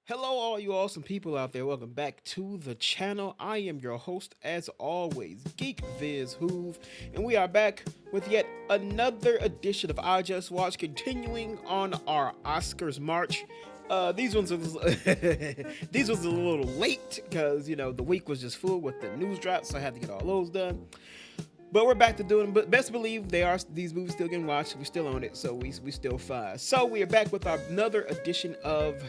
Hello, all you awesome people out there. Welcome back to the channel. I am your host, as always, Geek Viz Hoove, and we are back with yet another edition of I Just Watch, continuing on our Oscars March. These ones are these ones are a little late because the week was just full with the news drops, so I had to get all those done. But we're back to doing. But best believe these movies still getting watched. We still own it, so we still fine. So we are back with another edition of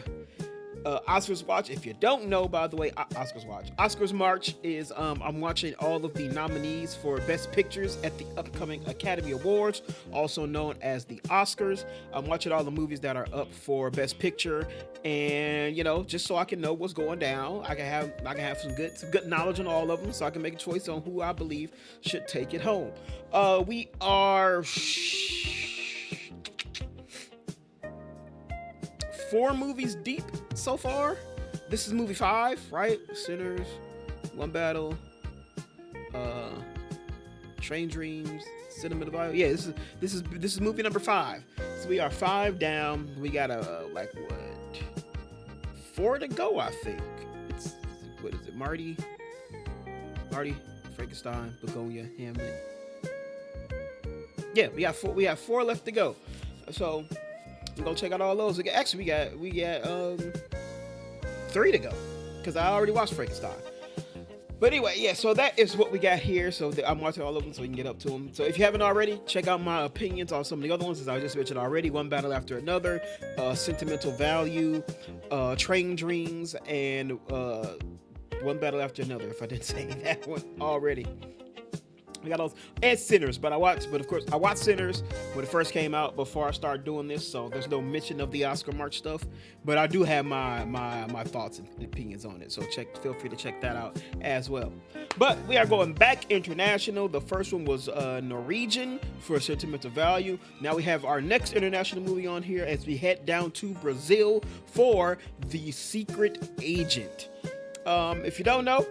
Oscars Watch. If you don't know, by the way, Oscars March is I'm watching all of the nominees for Best Pictures at the upcoming Academy Awards, also known as the Oscars. I'm watching all the movies that are up for Best Picture, and just so I can know what's going down. I can have some good knowledge on all of them, so I can make a choice on who I believe should take it home. We are 4 movies deep so far. This is movie 5, right? Sinners, One Battle, Train Dreams, Cinema Divide. Yeah, this is movie number 5. So we are 5 down. We got 4 to go, I think. What is it? Marty, Frankenstein, Begonia, Hamlet. Yeah, we have 4 left to go. So we're gonna check out all those. Actually, we got 3 to go because I already watched Frankenstein. But anyway, yeah. So that is what we got here. So I'm watching all of them so we can get up to them. So if you haven't already, check out my opinions on some of the other ones, as I just mentioned already. One Battle After Another, Sentimental Value, Train Dreams, and One Battle After Another. If I didn't say that one already. We got those and Sinners, but of course I watched Sinners when it first came out before I started doing this, so there's no mention of the Oscar March stuff, but I do have my thoughts and opinions on it, so feel free to check that out as well. But we are going back international. The first one was Norwegian for Sentimental Value. Now we have our next international movie on here as we head down to Brazil for The Secret Agent. If you don't know,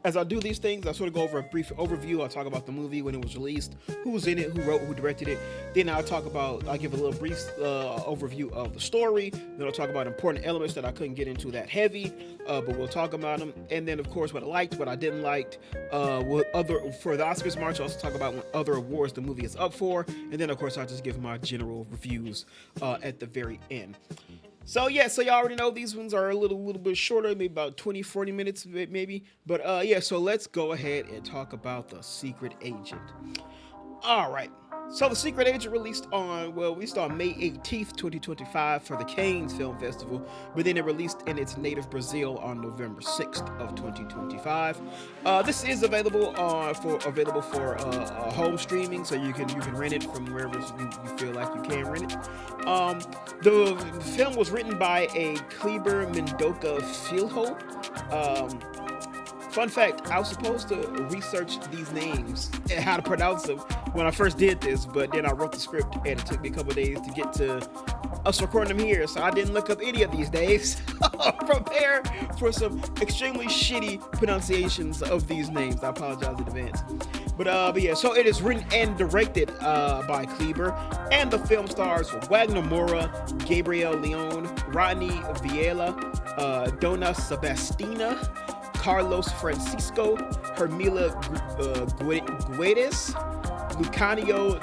as I do these things, I sort of go over a brief overview. I'll talk about the movie when it was released, who was in it, who wrote, who directed it. Then I'll give a little brief overview of the story. Then I'll talk about important elements that I couldn't get into that heavy, but we'll talk about them. And then, of course, what I liked, what I didn't like, for the Oscars March, I'll also talk about what other awards the movie is up for. And then, of course, I'll just give my general reviews at the very end. So yeah, so y'all already know these ones are a little bit shorter, maybe about 20-40 minutes maybe. But yeah, so let's go ahead and talk about The Secret Agent. All right. So The Secret Agent released on May 18th, 2025 for the Cannes Film Festival, but then it released in its native Brazil on November 6th of 2025. This is available for home streaming, so you can rent it from wherever you feel like you can rent it. The film was written by a Kleber Mendoca Filho. Fun fact, I was supposed to research these names and how to pronounce them when I first did this, but then I wrote the script and it took me a couple of days to get to us recording them here, so I didn't look up any of these names. Prepare for some extremely shitty pronunciations of these names. I apologize in advance. But yeah, so it is written and directed by Kleber, and the film stars Wagner Moura, Gabriel Leon, Rodney Viela, Dona Sebastina, Carlos Francisco, Hermila Guedes, Lucanio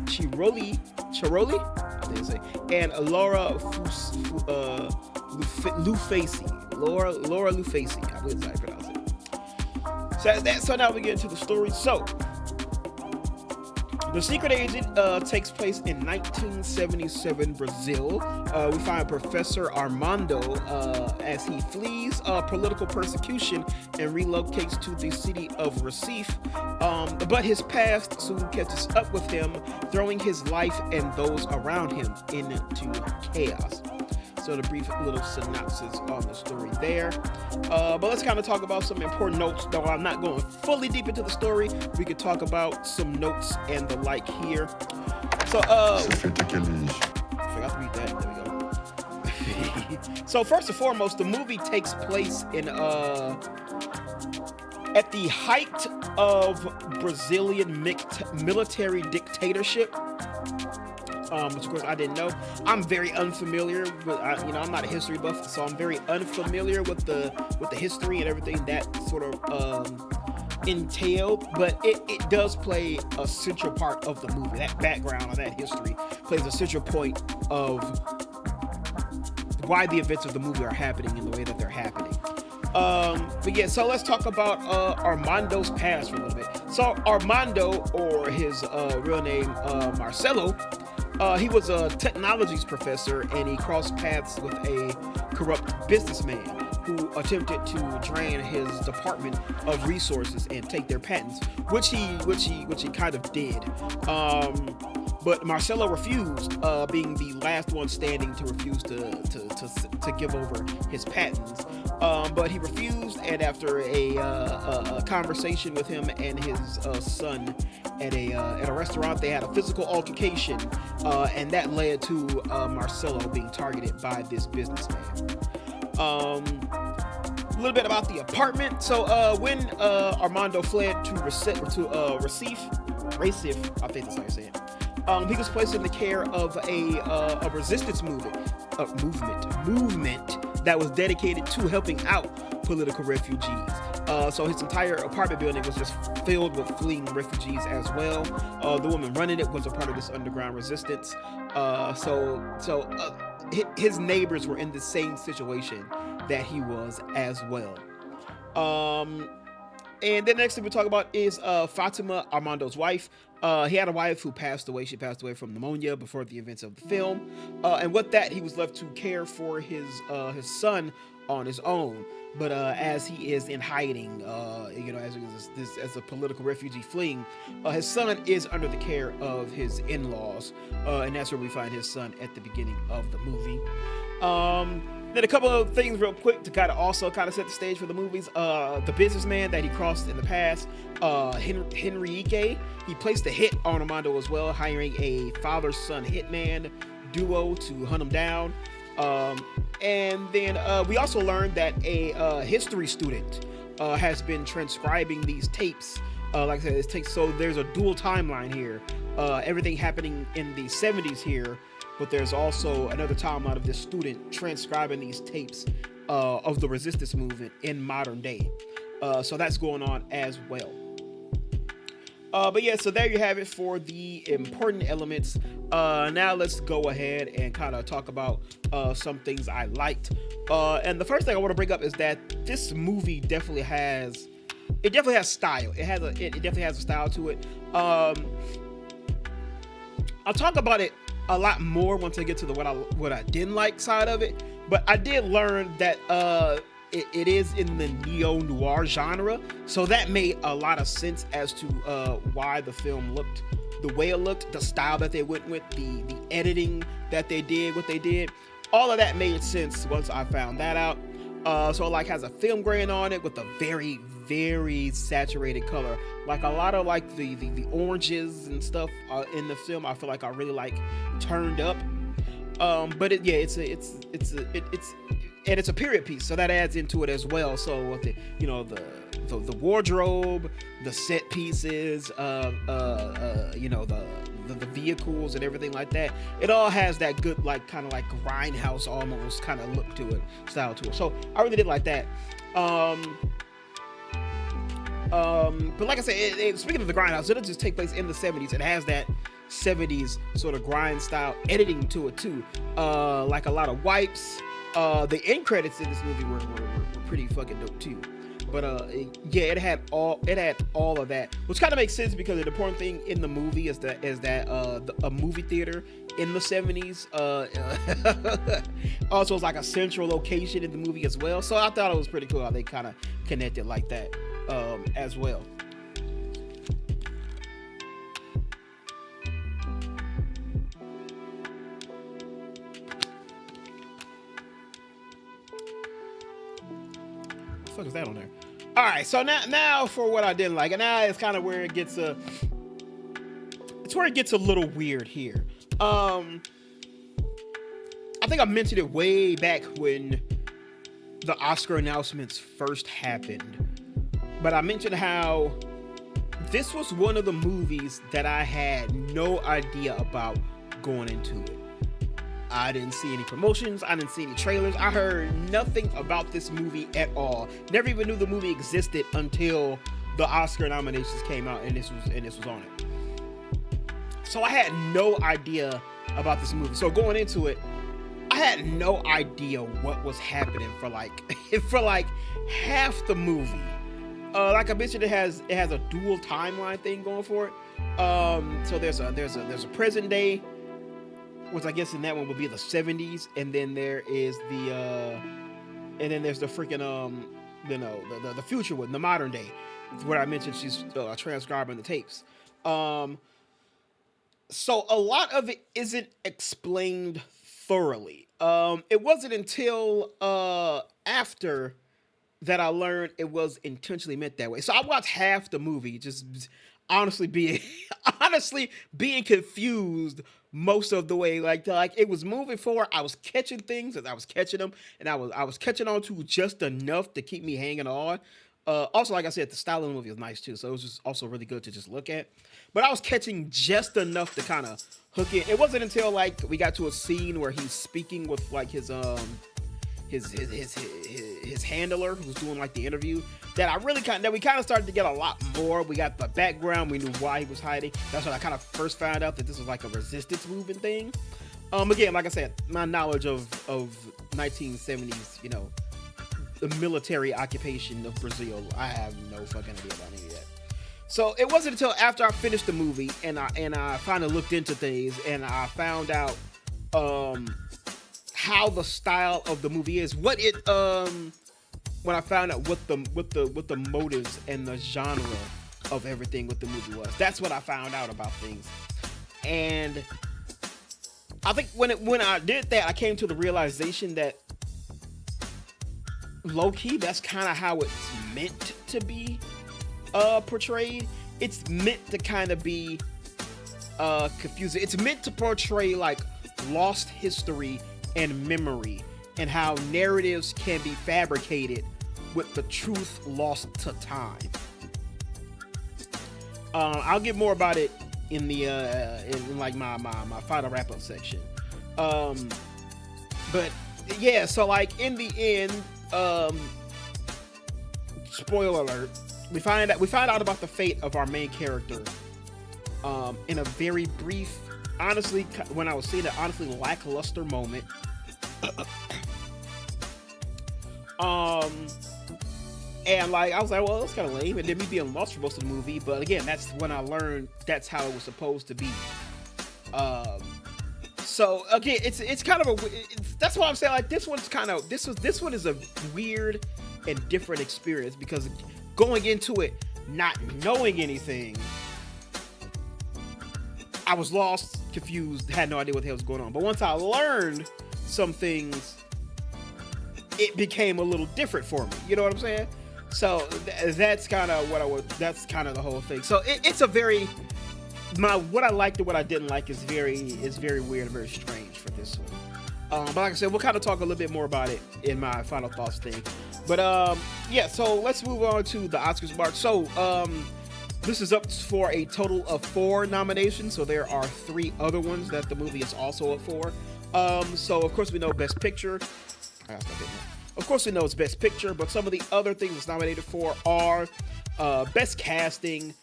Chiroli, I think say, and Laura Lufaci. Laura Lufaci, I believe that's how I pronounce it. So now we get into the story. So The Secret Agent takes place in 1977 Brazil. We find Professor Armando as he flees political persecution and relocates to the city of Recife. But his past soon catches up with him, throwing his life and those around him into chaos. So the brief little synopsis on the story there. But let's kind of talk about some important notes, though I'm not going fully deep into the story. We could talk about some notes and the like here. So, I forgot to read that. There we go. So first and foremost, the movie takes place in at the height of Brazilian military dictatorship. which of course I didn't know. I'm very unfamiliar with, I'm not a history buff, so I'm very unfamiliar with the history and everything that sort of entailed. But it does play a central part of the movie. That background or that history plays a central point of why the events of the movie are happening in the way that they're happening. But yeah, so let's talk about Armando's past for a little bit. So Armando, or his real name Marcelo, he was a technologies professor, and he crossed paths with a corrupt businessman who attempted to drain his department of resources and take their patents, which he kind of did. But Marcelo refused, being the last one standing to refuse to give over his patents. But he refused, and after a conversation with him and his son at a restaurant, they had a physical altercation, and that led to Marcelo being targeted by this businessman. A little bit about the apartment. So when Armando fled to Recife, I think that's how you say it. He was placed in the care of a resistance movement that was dedicated to helping out political refugees. So his entire apartment building was just filled with fleeing refugees as well. The woman running it was a part of this underground resistance. His neighbors were in the same situation that he was as well. And the next thing we talk about is Fatima, Armando's wife. He had a wife who passed away. She passed away from pneumonia before the events of the film. And with that, he was left to care for his son on his own. But as he is in hiding, as a political refugee fleeing, his son is under the care of his in-laws. And that's where we find his son at the beginning of the movie. Then a couple of things real quick to kind of set the stage for the movies. The businessman that he crossed in the past, Henrique, he placed a hit on Armando as well, hiring a father-son hitman duo to hunt him down. And then we also learned that a history student has been transcribing these tapes. Like I said, this takes, so there's a dual timeline here. Everything happening in the 70s here, but there's also another timeline of this student transcribing these tapes of the resistance movement in modern day. So that's going on as well. But yeah, so there you have it for the important elements. Now let's go ahead and kind of talk about some things I liked. And the first thing I want to bring up is that this movie definitely has style. It definitely has a style to it. I'll talk about it a lot more once I get to the what I didn't like side of it. But I did learn that it is in the neo-noir genre, so that made a lot of sense as to why the film looked the way it looked, the style that they went with, the editing that they did, what they did. All of that made sense once I found that out. So it like has a film grain on it with a very, very saturated color. Like a lot of like the oranges and stuff in the film, I feel like I really like turned up. But it's a period piece, so that adds into it as well. So with the wardrobe, the set pieces, the vehicles and everything like that, it all has that good like kind of like grindhouse almost kind of look to it, style to it. So I really did like that. But like I said, speaking of the grindhouse, it'll just take place in the 70s. It has that 70s sort of grind style editing to it too, like a lot of wipes. The end credits in this movie were pretty fucking dope too. But yeah, it had all of that, which kind of makes sense because the important thing in the movie is that a movie theater in the 70s also is like a central location in the movie as well. So I thought it was pretty cool how they kind of connected like that as well. What the fuck is that on there? All right, so now for what I didn't like, and now it's kind of where it gets a little weird here. I think I mentioned it way back when the Oscar announcements first happened, but I mentioned how this was one of the movies that I had no idea about going into it. I didn't see any promotions. I didn't see any trailers. I heard nothing about this movie at all. Never even knew the movie existed until the Oscar nominations came out and this was on it. So I had no idea about this movie. So going into it, I had no idea what was happening for like half the movie. Like I mentioned, it has a dual timeline thing going for it. So there's a present day, which I guess in that one would be the 70s, and then there's the freaking the future one, the modern day, where I mentioned she's transcribing the tapes. So a lot of it isn't explained thoroughly. It wasn't until after that I learned it was intentionally meant that way. So I watched half the movie, just honestly being confused most of the way. Like it was moving forward. I was catching things as I was catching them, and I was catching on to just enough to keep me hanging on. Also, like I said, the style of the movie was nice too, so it was just also really good to just look at. But I was catching just enough to kind of hook in. It wasn't until like we got to a scene where he's speaking with like his handler who's doing like the interview that we kind of started to get a lot more. We got the background. We knew why he was hiding. That's when I kind of first found out that this was like a resistance movement thing. Again, like I said, my knowledge of 1970s, the military occupation of Brazil, I have no fucking idea about any of that. So it wasn't until after I finished the movie and I finally looked into things and I found out how the style of the movie is, when I found out what the motives and the genre of everything with the movie was. That's what I found out about things. And I think when I did that, I came to the realization that low-key, that's kind of how it's meant to be portrayed. It's meant to kind of be confusing. It's meant to portray like lost history and memory, and how narratives can be fabricated with the truth lost to time. I'll get more about it in the in like my final wrap-up section. But yeah, so like in the end, spoiler alert, we find out about the fate of our main character in a very brief, honestly, when I was seeing it, honestly lackluster moment. And like I was like, well, that's kind of lame, and then me being lost for most of the movie. But again, that's when I learned that's how it was supposed to be. So again, it's kind of that's why I'm saying like this one is a weird and different experience, because going into it not knowing anything, I was lost, confused, had no idea what the hell was going on. But once I learned some things, it became a little different for me. You know what I'm saying? So that's kind of that's kind of the whole thing. So it's a very, what I liked and what I didn't like is very weird and very strange for this one. But like I said, we'll kind of talk a little bit more about it in my final thoughts thing. But yeah, so let's move on to the Oscars March. So this is up for a total of 4 nominations. So there are 3 other ones that the movie is also up for. So of course we know Best Picture. Of course we know it's Best Picture, but some of the other things it's nominated for are Best Casting,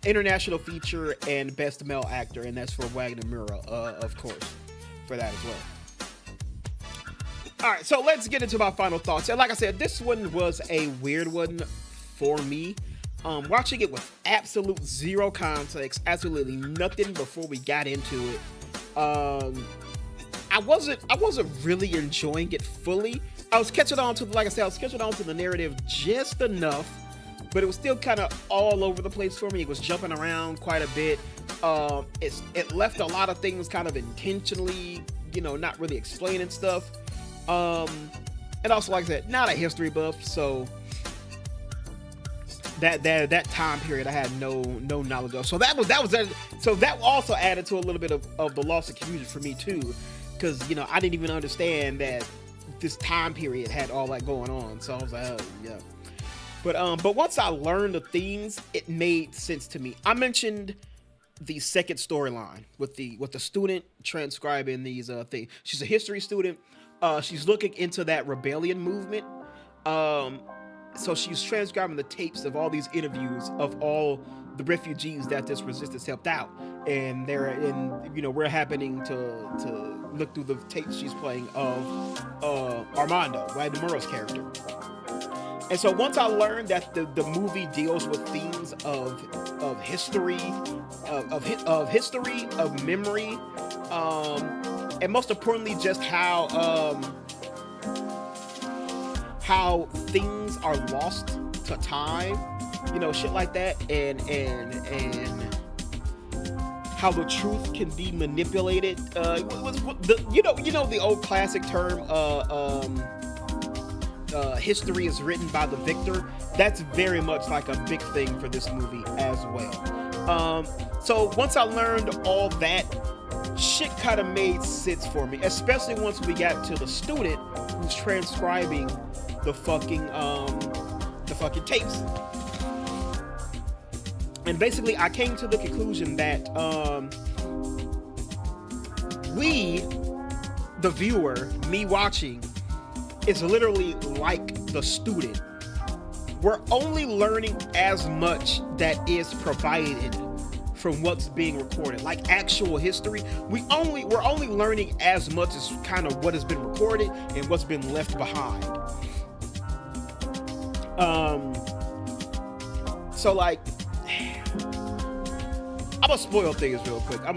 International Feature, and Best Male Actor, and that's for Wagner Moura, of course, for that as well. All right, so let's get into my final thoughts. And like I said, this one was a weird one for me. Watching it with absolute zero context, absolutely nothing before we got into it. I wasn't really enjoying it fully. I was catching on to, like I said, the narrative just enough, but it was still kind of all over the place for me. It was jumping around quite a bit. It left a lot of things kind of intentionally, not really explaining stuff. And also, like I said, not a history buff, so that time period I had no knowledge of. So that also added to a little bit of the loss of confusion for me too, because I didn't even understand that this time period had all that going on. So I was like, oh yeah. But once I learned the things, it made sense to me. I mentioned the second storyline with the student transcribing these things. She's a history student. She's looking into that rebellion movement. So she's transcribing the tapes of all these interviews of all the refugees that this resistance helped out, and we're happening to look through the tapes she's playing of Armando, right, Murrow's character. And so once I learned that the movie deals with themes of history, of history, of memory, and most importantly, just how things are lost to time, shit like that, and how the truth can be manipulated. The old classic term, history is written by the victor. That's very much like a big thing for this movie as well. So once I learned all that, shit kind of made sense for me, especially once we got to the student who's transcribing the fucking tapes. And basically I came to the conclusion that we, the viewer, me watching, is literally like the student. We're only learning as much that is provided from what's being recorded, like actual history. We're only learning as much as kind of what has been recorded and what's been left behind. So like, I'm gonna spoil things real quick. I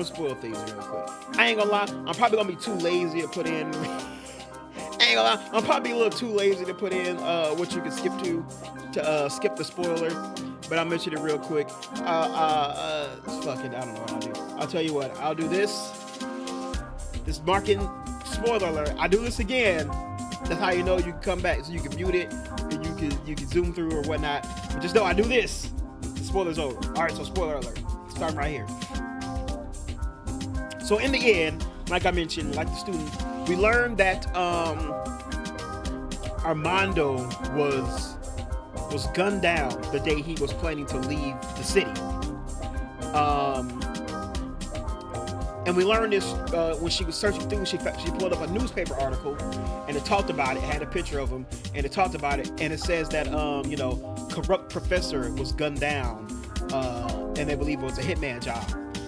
ain't gonna lie, I'm probably gonna be too lazy to put in. I'm probably a little too lazy to put in what you can skip to skip the spoiler, but I'll mention it real quick. Fuck it, I don't know what I'll do. I'll tell you what, I'll do this marking spoiler alert. I do this again. That's how you know you can come back, so you can mute it and you can zoom through or whatnot. But just know I do this. The spoiler's over. All right, so spoiler alert. Starting right here. So in the end, like I mentioned, like the student, we learned that Armando was gunned down the day he was planning to leave the city. And we learned this when she was searching through. She pulled up a newspaper article, and it talked about it. Had a picture of him, and it talked about it. And it says that corrupt professor was gunned down, and they believe it was a hitman job.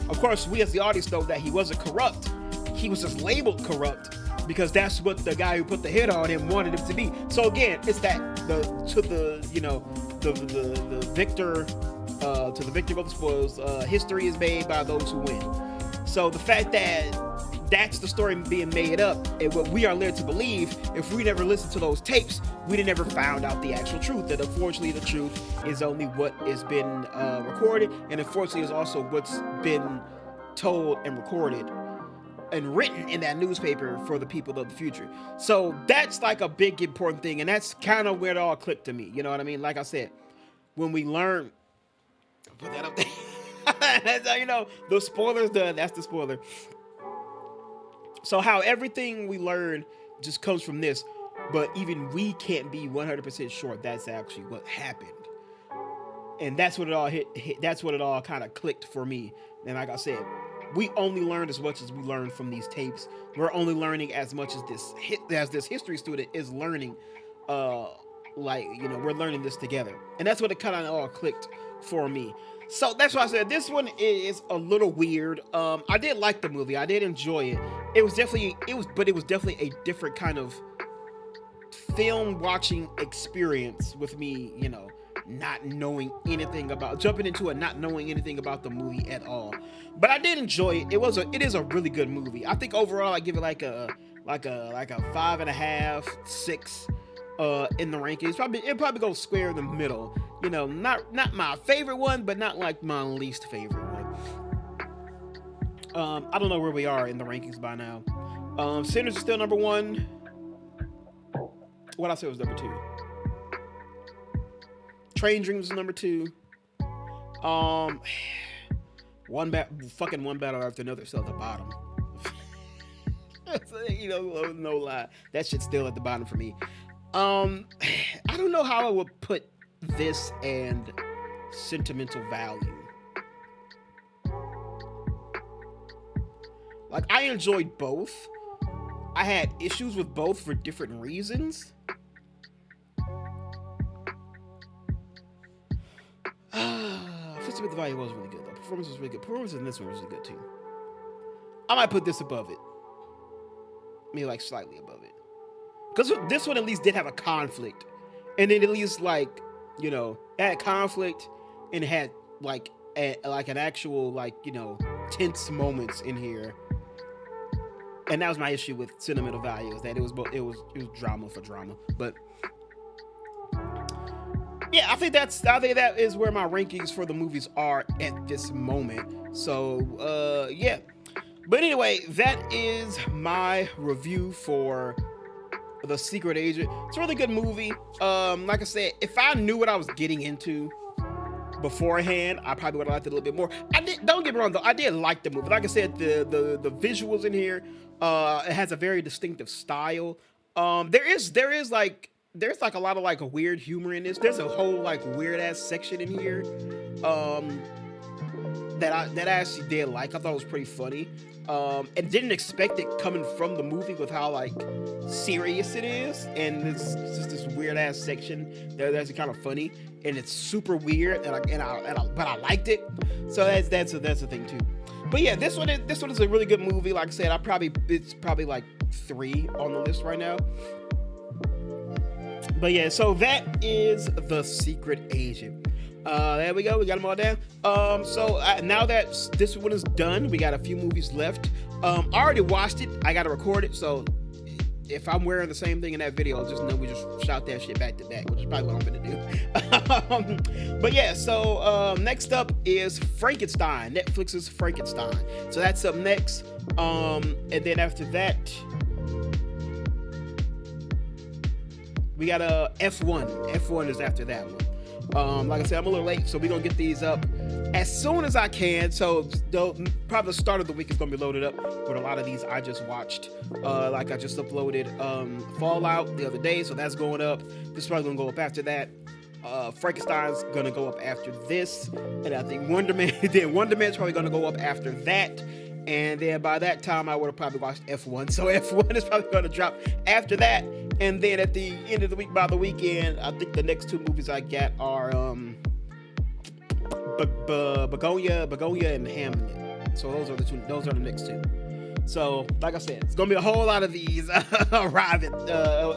Of course, we as the audience know that he wasn't corrupt. He was just labeled corrupt because that's what the guy who put the hit on him wanted him to be. So again, it's that the victor to the victor of the spoils. History is made by those who win. So the fact that that's the story being made up, and what we are led to believe, if we never listened to those tapes, we'd have never found out the actual truth. That unfortunately the truth is only what has been recorded, and unfortunately is also what's been told and recorded and written in that newspaper for the people of the future. So that's like a big important thing, and that's kind of where it all clicked to me. You know what I mean? Like I said, when we learn, put that up there. That's how you know the spoiler's done. That's the spoiler. So how everything we learn just comes from this, but even we can't be 100% sure that's actually what happened. And that's what it all hit. That's what it all kind of clicked for me. And like I said, we only learned as much as we learned from these tapes. We're only learning as much as this history student is learning. We're learning this together. And that's what it kind of all clicked for me. So that's why I said this one is a little weird. I did like the movie. I did enjoy it. It was definitely a different kind of film watching experience with me, not knowing anything about jumping into it, not knowing anything about the movie at all. But I did enjoy it. It is a really good movie. I think overall I give it like a 5.5, 6 in the rankings. It probably goes square in the middle. Not my favorite one, but not like my least favorite one. I don't know where we are in the rankings by now. Sinners is still number 1. What I said was number 2. Train Dreams is number 2. One battle after another still at the bottom. No lie, that shit's still at the bottom for me. I don't know how I would put this and Sentimental Value. Like, I enjoyed both. I had issues with both for different reasons. Fist with the Value was really good, though. Performance was really good. Performance in this one was really good, too. I might put this above it. Maybe, like, slightly above it. Because this one at least did have a conflict. And then at least, like, you know, it had conflict and it had, like, an actual, like, you know, tense moments in here. And that was my issue with Sentimental Value, is that it was drama for drama. But yeah, I think that is where my rankings for the movies are at this moment. So yeah. But anyway, that is my review for The Secret Agent. It's a really good movie. Like I said, if I knew what I was getting into beforehand, I probably would have liked it a little bit more. Don't get me wrong though, I did like the movie. Like I said, the visuals in here, it has a very distinctive style. There's like a lot of like a weird humor in this. There's a whole like weird ass section in here that I actually did like. I thought it was pretty funny. And didn't expect it coming from the movie with how like serious it is, and it's just this weird ass section that's kind of funny, and it's super weird, but I liked it. So that's a thing too. But yeah, this one is a really good movie. Like I said, it's probably like 3 on the list right now. But yeah, so that is The Secret Agent. There we go. We got them all down. So now that this one is done, we got a few movies left. I already watched it. I got to record it. So if I'm wearing the same thing in that video, just know we just shout that shit back to back, which is probably what I'm going to do. But yeah, so next up is Frankenstein, Netflix's Frankenstein. So that's up next. And then after that, we got F1. F1 is after that one. Like I said, I'm a little late, so we're going to get these up as soon as I can. So probably the start of the week is going to be loaded up with a lot of these I just watched. Like I just uploaded Fallout the other day, so that's going up. This is probably going to go up after that. Frankenstein's going to go up after this. And I think Wonder Man's probably going to go up after that. And then by that time, I would have probably watched F1. So F1 is probably going to drop after that. And then at the end of the week, by the weekend, I think the next 2 movies I got are Begonia and Hamlet. So those are the next 2. So like I said, it's gonna be a whole lot of these arriving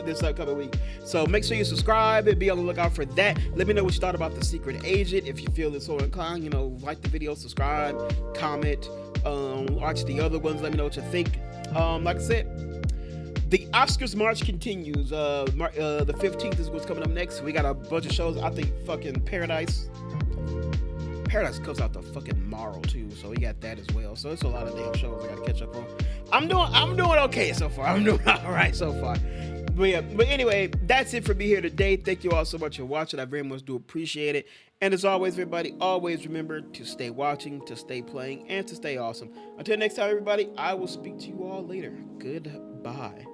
this upcoming week. So make sure you subscribe and be on the lookout for that. Let me know what you thought about The Secret Agent. If you feel it's so inclined, you know, like the video, subscribe, comment, watch the other ones. Let me know what you think. Like I said, the Oscars March continues. The 15th is what's coming up next. We got a bunch of shows. I think fucking Paradise comes out the fucking tomorrow too, so we got that as well. So it's a lot of damn shows I gotta catch up on. I'm doing okay so far. I'm doing all right so far. But anyway, that's it for me here today. Thank you all so much for watching. I very much do appreciate it. And as always, everybody, always remember to stay watching, to stay playing, and to stay awesome. Until next time, everybody, I will speak to you all later. Goodbye.